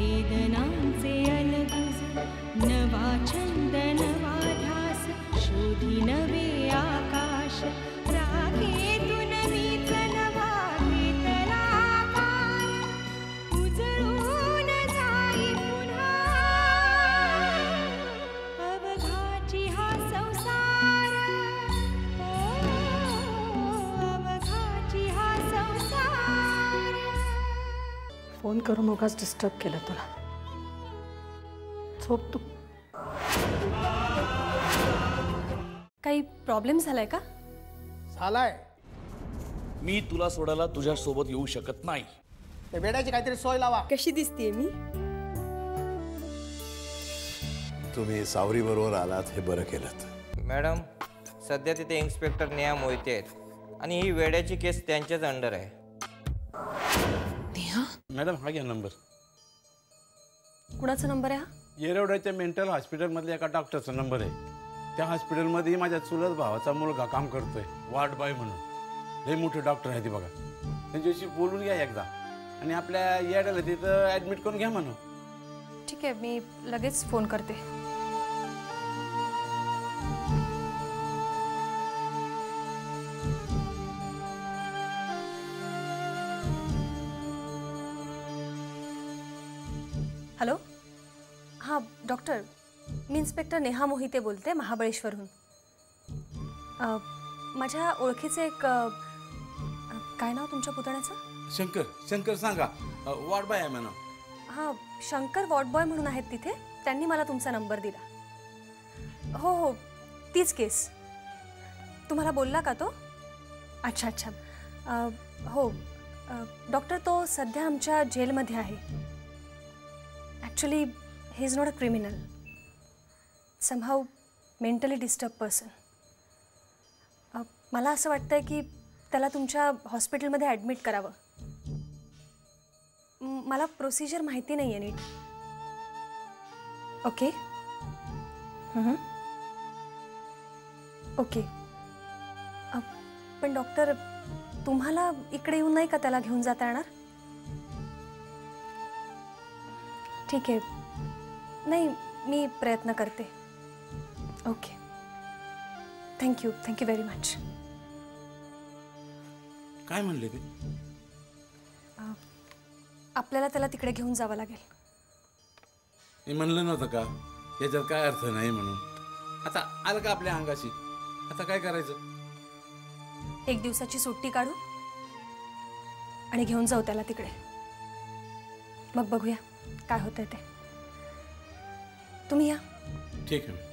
वेदनांचे अलगुज नवा छंद नवा ध्यास शोधी नवे आकाश राखेतून मीच नवा घेतला आकार उजळून जाई पुन्हा अवघाची हा संसार अवघाची हा संसार। फोन करून उगाच डिस्टर्ब केलं तुला। झोप तू। काही प्रॉब्लेम झालाय का? झालाय। मी तुला सोडायला तुझ्या सोबत येऊ शकत नाही। ते बेड्याची काहीतरी सोय लावा। कशी दिसतेय मी? तुम्ही सावरी बरोबर आलात हे बरं केलं। मॅडम सध्या तिथे इन्स्पेक्टर नेहा मोहिते आहेत आणि ही वेड्याची केस त्यांच्याच अंडर आहे। नेहा? मॅडम हा घ्या नंबर। कुणाचा नंबर आहे हा? येरवड्याच्या मेंटल हॉस्पिटलमधल्या एका डॉक्टरचा नंबर आहे। त्या हॉस्पिटलमध्ये माझ्या चुलत भावाचा मुलगा काम करतोय वार्ड बॉय म्हणून। लय मोठे डॉक्टर आहे ते बघा। त्यांच्याशी बोलून घ्या एकदा आणि आपल्या येड्याला तिथं ॲडमिट करून घ्या म्हणून। ठीक आहे मी लगेच फोन करते। हॅलो हां डॉक्टर मी इन्स्पेक्टर नेहा मोहिते बोलते महाबळेश्वरहून। माझ्या ओळखीचे एक काय नाव तुमच्या पुतण्याचं? शंकर। शंकर सांगा वार्ड बॉय आहे म्हणून। हां शंकर वॉर्ड बॉय म्हणून आहेत तिथे। त्यांनी मला तुमचा नंबर दिला। हो हो तीच केस। तुम्हाला बोलला का तो? अच्छा अच्छा हो डॉक्टर तो सध्या आमच्या जेलमध्ये आहे। Actually he is not a criminal somehow mentally disturb person. मला असं वाटतंय की त्याला तुमच्या हॉस्पिटलमध्ये ॲडमिट करावं। मला प्रोसिजर माहिती नाही आहे नीट। ओके ओके पण डॉक्टर तुम्हाला इकडे येऊन नाही का त्याला घेऊन जाता येणार? ठीक आहे नाही मी प्रयत्न करते। Okay thank you very much. काय म्हणले ते? आपल्याला त्याला तिकडे घेऊन जावं लागेल। मी म्हणलं नव्हतं का याच्यात काय अर्थ नाही म्हणून? आता आलं का आपल्या अंगाशी? आता काय करायचं? एक दिवसाची सुट्टी काढू आणि घेऊन जाऊ त्याला तिकडे। मग बघूया काय होतंय ते। तुम्ही या। ठीक आहे।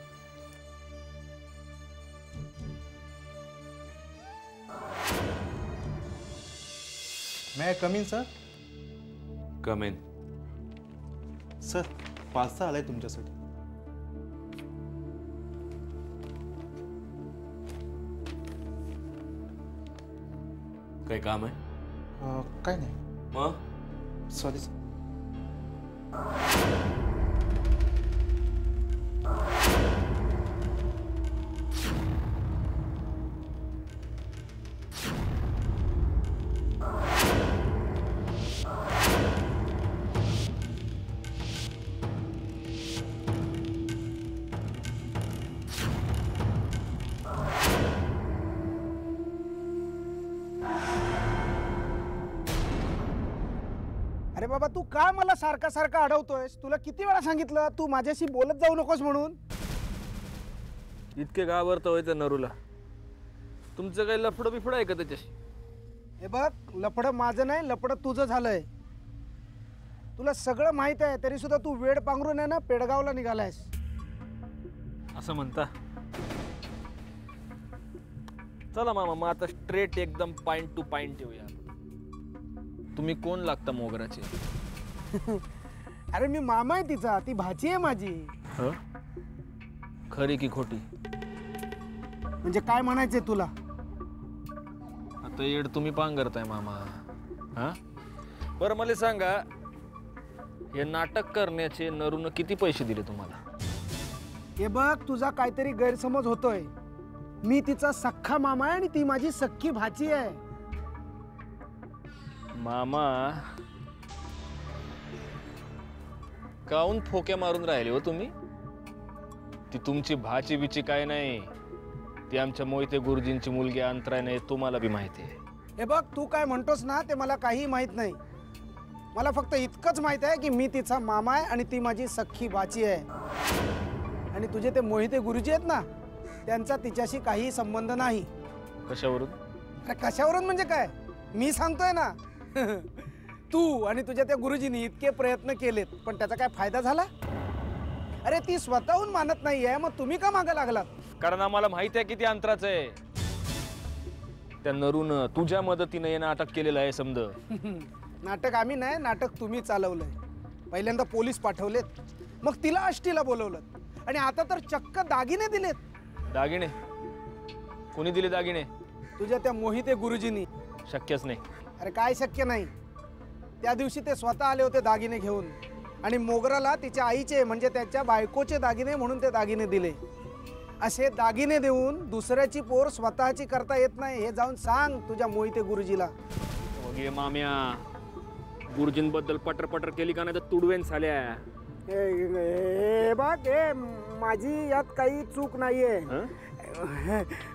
May I come in, sir? Come in. Sir pasta आलाय तुमच्यासाठी। काही काम आहे? काय नाही। मग सॉरी सर। अरे बाबा तू का मला सारखा सारखा अडवतोयस? तुला किती वेळा सांगितलं तू माझ्याशी बोलत जाऊ नकोस म्हणून? इतके घाबरता व्हायचं नरूला? तुमचं काही लफडं बिफडं आहे का त्याच्याशी? हे बघ लफडं माझं नाही लफडं तुझं झालंय। तुला सगळं माहित आहे तरी सुद्धा तू वेड पांघरून आहे ना पेडगावला निघालायस। असं म्हणता? चला मामा मग आता स्ट्रेट एकदम पॉइंट टू पॉइंट येऊया। तुम्ही कोण लागता मोगराचे? अरे मी मामा आहे तिचा, ती भाची आहे माझी। खरी की खोटी? म्हणजे काय म्हणायचंय तुला? आता येड तुम्ही पांघरताय मामा। हा बरं मला सांगा हे नाटक करण्याचे नरूनं किती पैसे दिले तुम्हाला? हे बघ तुझा काहीतरी गैरसमज होतोय। मी तिचा सख्खा मामा आहे आणि ती माझी सख्खी भाची आहे। मामा काऊन फोक्या मारून राहिले हो तुम्ही? ती तुमची भाची बिची काय नाही, ती आमच्या मोहिते गुरुजींची मुलगी अंतराय नाही, तुम्हाला बी माहिती आहे. हे बघ, तू काय म्हणतोस ना ते मला काही माहीत नाही. मला फक्त इतकंच माहीत आहे की मी तिचा मामा आहे आणि ती माझी सख्खी भाची आहे. आणि तुझे ते मोहिते गुरुजी आहेत ना, त्यांचा तिच्याशी काही संबंध नाही. कशावरून? अरे कशावरून म्हणजे काय, मी सांगतोय ना. तू आणि तुझ्या त्या गुरुजींनी इतके प्रयत्न केलेत, पण त्याचा काय फायदा झाला? अरे ती स्वतःहून मानत नाहीये, मग तुम्ही का मागे लागलात? कारण आम्हाला माहिती आहे किती अंतराचं आहे. त्या नरून तुझ्या मदतीने हे नाटक केलेलं आहे समज. नाटक आम्ही नाही, नाटक तुम्ही चालवलंय. पहिल्यांदा पोलीस पाठवलेत, मग तिला आष्टीला बोलवलं, आणि आता तर चक्क दागिने दिलेत. दागिने? कोणी दिले दागिने? तुझ्या त्या मोहिते गुरुजींनी. शक्यच नाही. अरे काय शक्य नाही? त्या दिवशी ते स्वतः आले होते दागिने घेऊन, आणि मोगराला तिच्या आईचे म्हणजे त्याच्या बायकोचे दागिने म्हणून ते दागिने दिले. असे दागिने देऊन दुसऱ्याची पोर स्वतःची करता येत नाही, हे जाऊन सांग तुझ्या मोहिते गुरुजीला. ओगे माम्या, गुरुजींबद्दल पटर पटर केली का नाही तर तुडवेन झाल्या. हे बघ, हे माझी यात काही चूक नाहीये.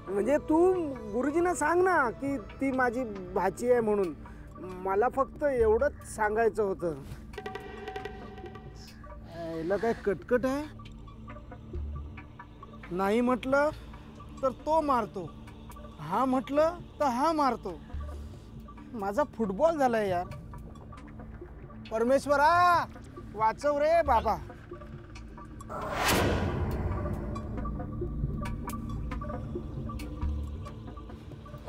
म्हणजे तू गुरुजींना सांग ना की ती माझी भाची आहे म्हणून. मला फक्त एवढंच सांगायचं होतं. याला काय कटकट आहे? नाही म्हटलं तर तो मारतो, हा म्हटलं तर हा मारतो. माझा फुटबॉल झालाय यार. परमेश्वरा वाचव रे बाबा.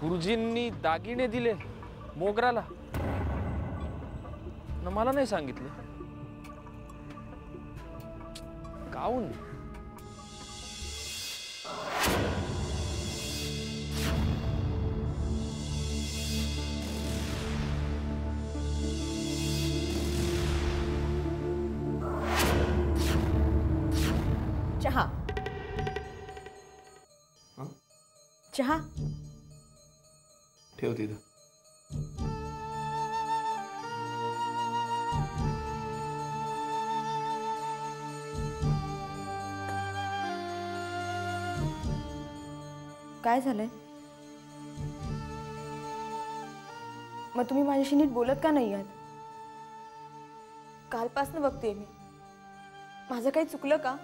गुरुजींनी दागिने दिले मोगराला, न मला नाही सांगितलं. काऊन? चहा. चहा ठेव तिथं. काय झालंय? मग तुम्ही माझ्याशी नीट बोलत का नाही आहात? कालपासून बघते मी. माझं काही चुकलं का?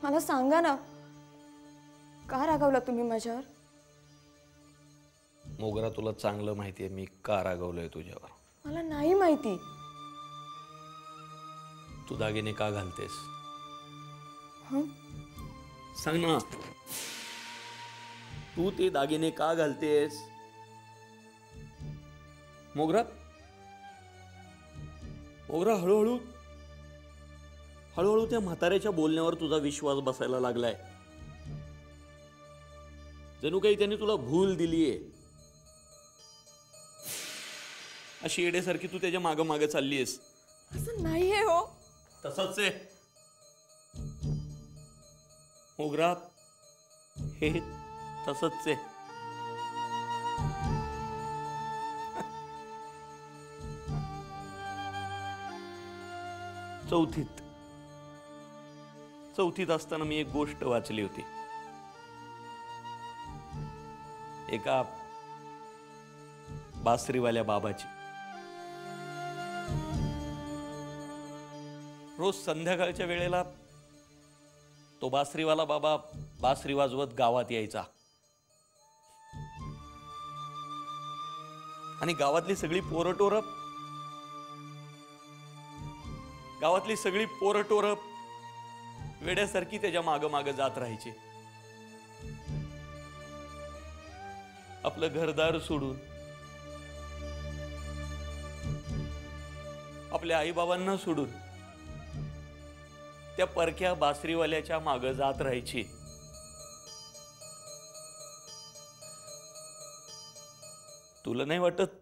मला सांगा ना, का रागावला तुम्ही माझ्यावर? मोगरा, तुला चांगलं माहितीये मी का रागवलोय तुझ्यावर. मला नाही माहिती. तू दागिने का घालतेस? हं? सांग ना, तू ते दागिने का घालतेस? मोगरा, मोगरा, हळूहळू हळूहळू त्या म्हाताऱ्याच्या बोलण्यावर तुझा विश्वास बसायला लागलाय. जणू काही त्यांनी तुला भूल दिलीये. अशी येडेसारखी तू त्याच्या मागं मागं चाललीयस. असं नाहीये हो. तसंच आहे मोगरा, हे तसंच आहे. चौथीत असताना मी एक गोष्ट वाचली होती. एका बासरीवाल्या बाबाची. रोज संध्याकाळच्या वेळेला तो बासरीवाला बाबा बासरी वाजवत गावात यायचा, आणि गावातली सगळी पोरटोर वेड्यासारखी त्याच्या मागं मागं जात राहायची. आपलं घरदार सोडून, आपल्या आईबाबांना सोडून त्या परक्या बासरीवाल्याच्या मागं जात राहायची. तुला नाही वाटत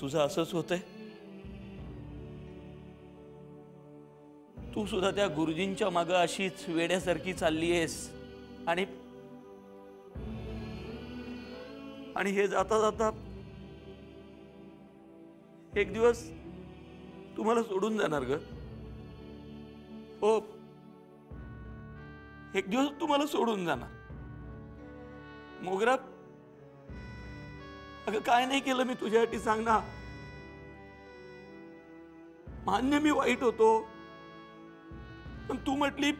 तुझं असंच होतंय? तू सुद्धा त्या गुरुजींच्या मागं अशीच वेड्यासारखी चाललीयस, आणि हे जाता जाता एक दिवस तुम्हाला सोडून जाणार ग? हो, एक दिवस तुम्हाला सोडून जाणार. मोगरा, अगं काय नाही केलं मी तुझ्यासाठी, सांग ना. मान्य मी वाईट होतो, पण तू म्हटली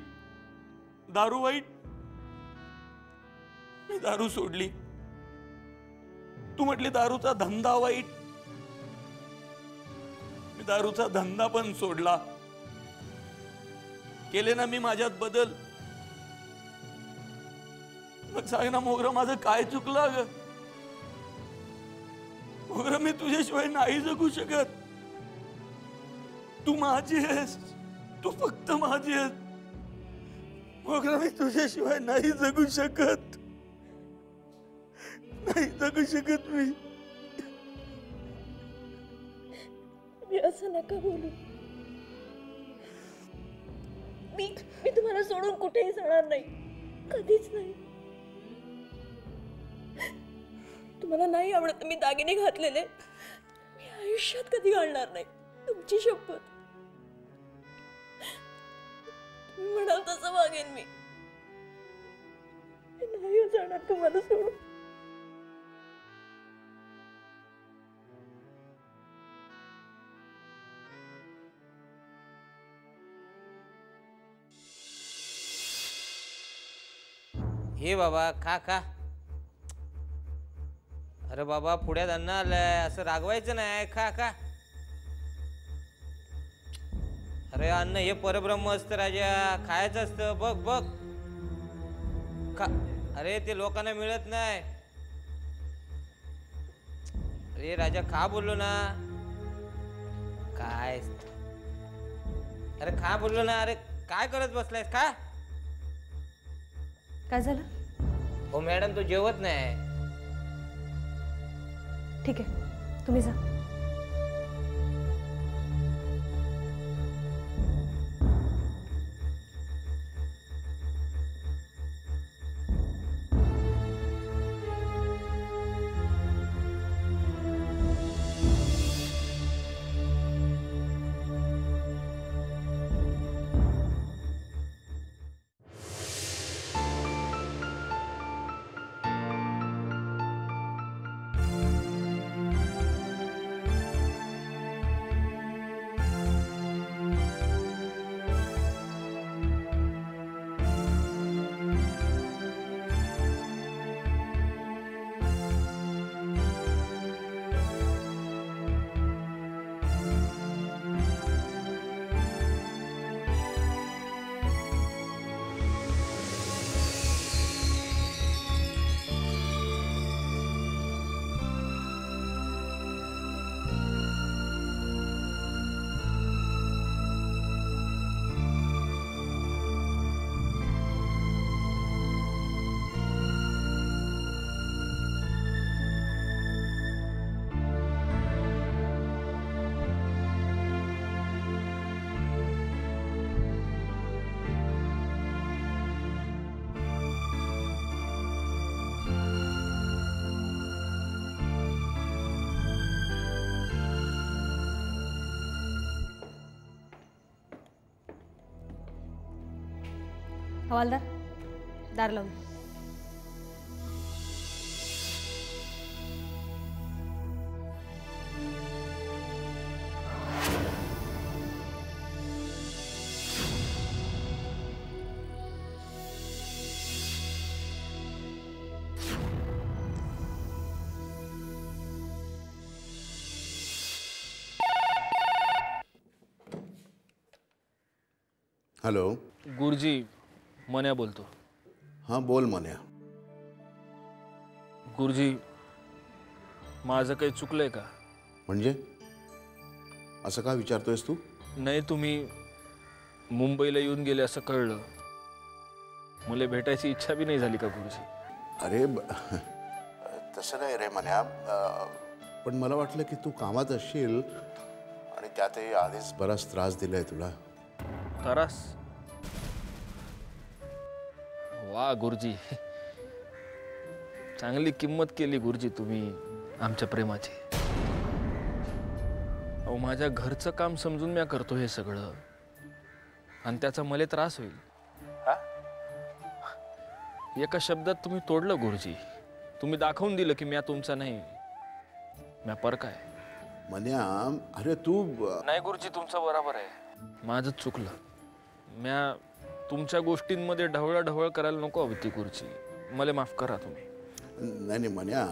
दारू वाईट, मी दारू सोडली. तू म्हटली दारूचा धंदा वाईट, मी दारूचा धंदा पण सोडला. केले ना मी माझ्यात बदल. मग सांग ना मोगरा, माझं काय चुकलं ग? मोगरा, मी तुझ्याशिवाय नाही जगू शकत. तू माझी आहेस, तू फक्त माझी आहेस. मोगरा, मी तुझ्याशिवाय नाही जगू शकत, नाही जगू शकत मी. मी असं नका बोलू. मी तुम्हाला सोडून कुठेही जाणार नाही, कधीच नाही. तुम्हाला नाही आवडत मी दागिने घातलेले, मी आयुष्यात कधी घालणार नाही, तुमची शपथ. तुम्ही म्हणाल तसं वागेन मी. नाही जाणार तुम्हाला सोडून. हे बाबा खा खा. अरे बाबा, पुढ्यात अन्न आलंय, असं रागवायचं नाही. खा खा. अरे अन्न हे परब्रह्म असतं राजा, खायचं असतं. बघ बघ खा. अरे ते लोकांना मिळत नाही. अरे राजा खा बोललो ना. काय अरे खा बोललो ना. अरे काय करत बसलायस? खा. काय झालं? हो मॅडम, तू जेवत नाही. ठीक आहे, तुम्ही जा. हवालदार, दार लावून. हॅलो गुरुजी, मन्या बोलतो. हां बोल मन्या. गुरुजी, माझं काही चुकलंय का? म्हणजे असं का विचारतोयस तू? नाही, तुम्ही मुंबईला येऊन गेले असं कळलं. मला भेटायची इच्छा बी नाही झाली का गुरुजी? अरे तसं नाही रे मन्या, पण मला वाटलं की तू कामात असशील आणि त्यातही आधीच बराच त्रास दिलाय तुला. त्रास? वा गुरुजी, चांगली किंमत केली गुरुजी तुम्ही आमच्या प्रेमाची. अहो माझ्या घरचं काम समजून मी करतो हे सगळं, आणि त्याचा मला त्रास होईल. एका शब्दात तुम्ही तोडलं गुरुजी. तुम्ही दाखवून दिलं की मी तुमचा नाही, मी परका आहे. मन्या, अरे तू नाही गुरुजी, तुमचं बरोबर आहे. माझं चुकलं. म्या तुमच्या गोष्टींमध्ये ढवळाढवळ करायला नको हवी ती गुरुजी. मला माफ करा तुम्ही. नाही नाही मन्या,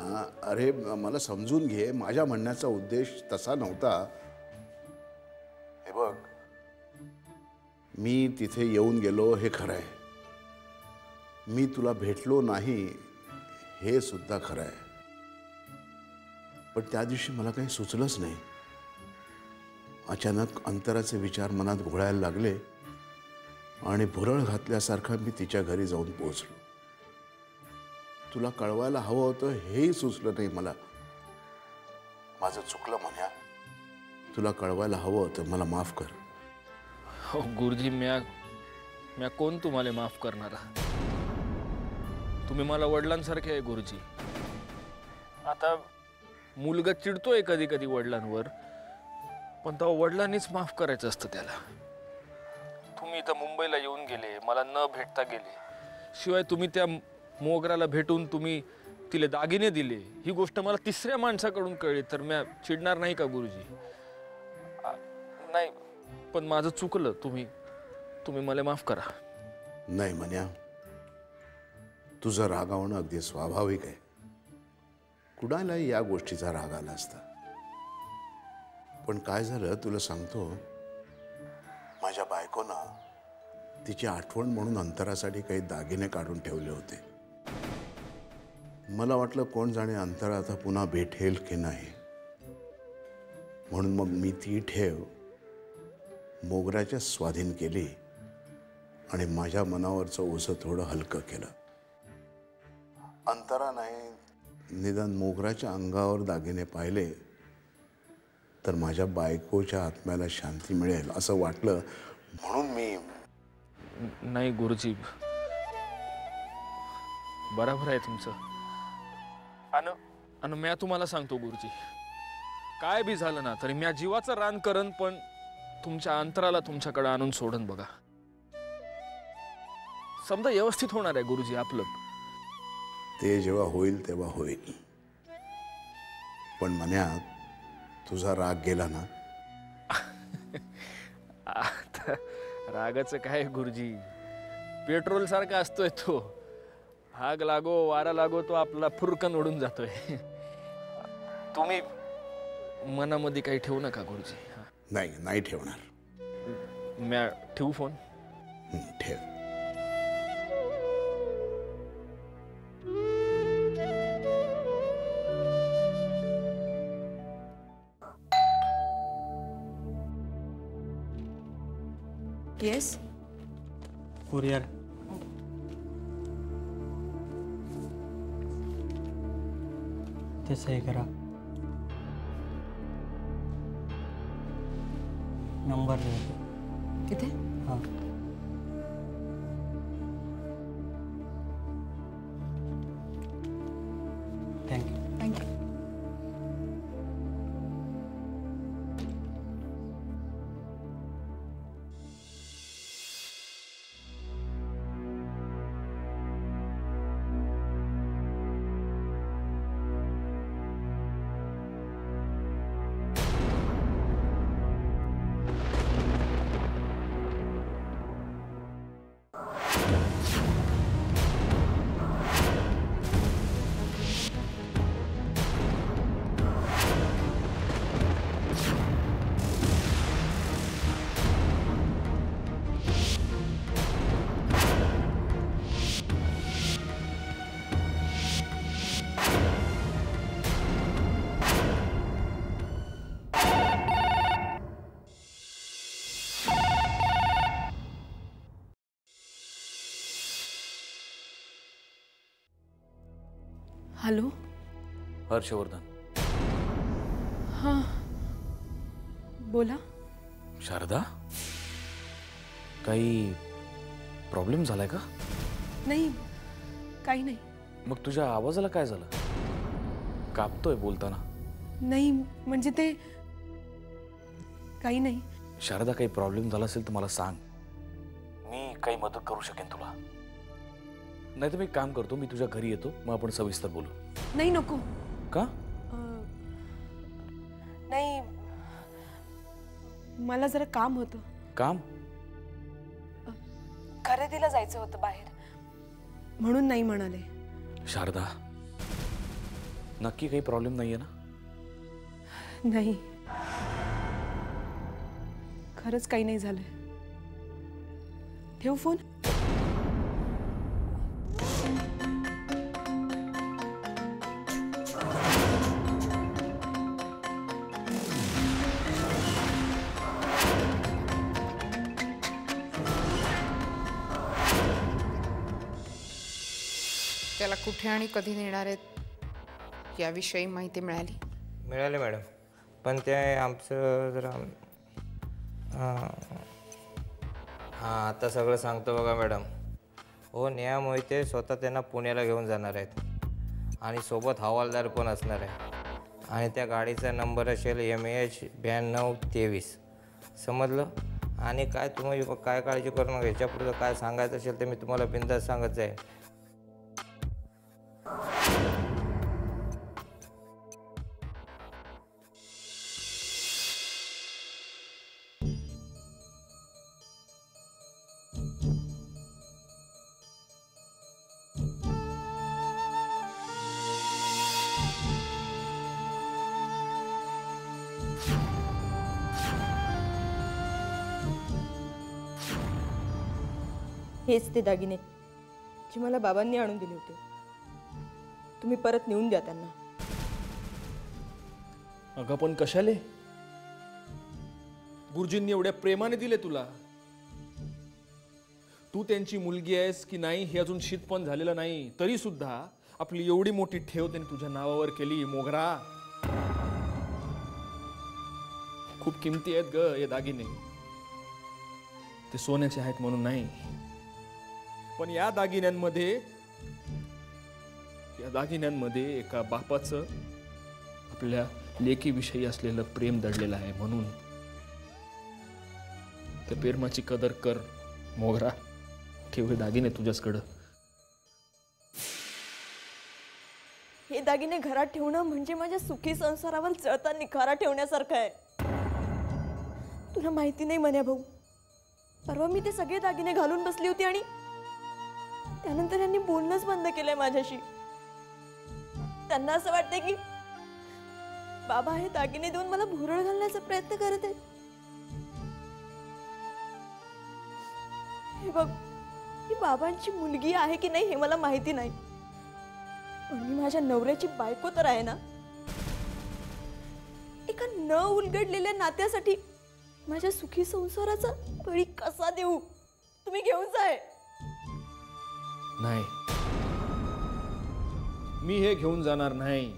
अरे मला समजून घे. माझ्या म्हणण्याचा उद्देश तसा नव्हता. हे बघ, मी तिथे येऊन गेलो हे खरं आहे. मी तुला भेटलो नाही हे सुद्धा खरं आहे. पण त्या दिवशी मला काही सुचलंच नाही. अचानक अंतराचे विचार मनात घोळायला लागले आणि भुरळ घातल्यासारखा मी तिच्या घरी जाऊन पोहोचलो. तुला कळवायला हवं होतं हेही सुचलं नाही मला. माझं चुकलं म्हण्या. तुला कळवायला हवं होतं. मला माफ कर. हो गुरुजी, म्या कोण तुम्हाला माफ करणारा? तुम्ही मला वडिलांसारखे आहे गुरुजी. आता मुलगा चिडतोय कधी कधी वडिलांवर, पण तेव्हा वडिलांनीच माफ करायचं असतं त्याला. तुम्ही इथं मुंबईला येऊन गेले, मला न भेटता गेले. शिवाय तुम्ही त्या मोगराला भेटून तुम्ही तिला दागिने दिले, ही गोष्ट मला तिसऱ्या माणसाकडून कळली, तर मी चिडणार नाही का गुरुजी? नाही, पण माझं चुकलं. तुम्ही मला माफ करा. नाही मन्या, तुझं रागावणं अगदी स्वाभाविक आहे. कुणालाही या गोष्टीचा राग आला असता. पण काय झालं तुला सांगतो. माझ्या बायकोनं तिची आठवण म्हणून अंतरासाठी काही दागिने काढून ठेवले होते. मला वाटलं कोण जाणे अंतरा आता पुन्हा भेटेल की नाही, म्हणून मग मी ती ठेव मोगऱ्याच्या स्वाधीन केली आणि माझ्या मनावरचं ओझं थोडं हलकं केलं. अंतरा नाही, निदान मोगऱ्याच्या अंगावर दागिने पाहिले तर माझ्या बायकोच्या आत्म्याला शांती मिळेल असं वाटलं, म्हणून मी. नाही गुरुजी, बरोबर आहे तुमचं. आणि म्या तुम्हाला सांगतो गुरुजी, काय बी झालं ना तरी म्या जीवाचं रान करन, पण तुमच्या अंतराला तुमच्याकडे आणून सोडन. बघा, समजा व्यवस्थित होणार आहे गुरुजी आपलं. ते जेव्हा होईल तेव्हा होईल. पण मन्यात तुझा राग गेला ना. आता रागाचं काय गुरुजी, पेट्रोल सारखा असतोय तो. आग लागो वारा लागो तो आपला फुरकन उडून जातोय. तुम्ही मनामध्ये काही ठेवू नका गुरुजी. नाही नाही ठेवणार. म्या ठेवू फोन? ठेव. Yes courier. ते सही करा. नंबर लिहा. इथे? हां. थँक्यू. थँक्यू. हॅलो. हर्षवर्धन. हां बोला. शारदा, काही प्रॉब्लेम झालाय का? नाही, काही नाही. मग तुझ्या आवाजाला काय झालं? कापतोय बोलताना. नाही म्हणजे ते काही नाही. शारदा, काही प्रॉब्लेम झाला असेल तर मला सांग, मी काही मदत करू शकेन तुला. नाही तर मी काम करतो, मी तुझ्या घरी येतो, मग आपण सविस्तर बोलू. नाही, नको. का? नाही, मला जरा काम होतं. काम? खरेदीला जायचं होतं बाहेर, म्हणून नाही म्हणाले. शारदा, नक्की काही प्रॉब्लेम नाहीये ना? नाही, खरंच काही नाही झालंय. ठेवू फोन? त्याला कुठे आणि कधी नेणार आहेत याविषयी माहिती मिळाली? मिळाले मॅडम, पण ते आमचं जरा हां आता सगळं सांगतो बघा मॅडम. हो, नेहा मोहिते स्वतः त्यांना पुण्याला घेऊन जाणार आहेत आणि सोबत हवालदार पण असणार आहे. आणि त्या गाडीचा नंबर असेल MH 9223. समजलं? आणि काय तुम्ही काय काळजी करू नका, ह्याच्यापुढं काय सांगायचं असेल तर मी तुम्हाला बिनधास्त सांगत जाईल. हेच ते दागिने जे मला बाबांनी आणून दिले होते. तुम्ही परत नेऊन द्या त्यांना. अगं पण कशाले? गुरुजींनी एवढ्या प्रेमाने दिले तुला. तू त्यांची मुलगी आहेस की नाही हे अजून शितपण झालेलं नाही, तरी सुद्धा आपली एवढी मोठी ठेव त्यांनी तुझ्या नावावर केली. मोगरा, खूप किमती आहेत ग हे दागिने. ते सोन्याचे आहेत म्हणून नाही, पण या दागिन्यांमध्ये एका बापाचं आपल्या लेकीविषयी असलेलं प्रेम दडलेलं आहे. म्हणून त्या प्रेमाची कदर कर मोगरा. ठेव हे दागिने तुझ्याचकडं. हे दागिने घरात ठेवणं म्हणजे माझ्या सुखी संसारावर जळता निखारा ठेवण्यासारखं आहे. तुला माहिती नाही मन्या भाऊ, परवा मी ते सगळे दागिने घालून बसली होती आणि त्यानंतर यांनी बोलणंच बंद केलंय माझ्याशी. त्यांना असं वाटतंय की बाबा हे दागिने देऊन मला भुरळ घालण्याचा प्रयत्न करत आहेत. हे बघ, ही बाबांची मुलगी आहे की नाही हे मला माहिती नाही, पण मी माझ्या नवऱ्याची बायको तर आहे ना. एका न उलगडलेल्या नात्यासाठी माझ्या सुखी संसाराचा बळी कसा देऊ? तुम्ही घेऊन जाय. नाही, मी हे घेऊन जाणार नाही.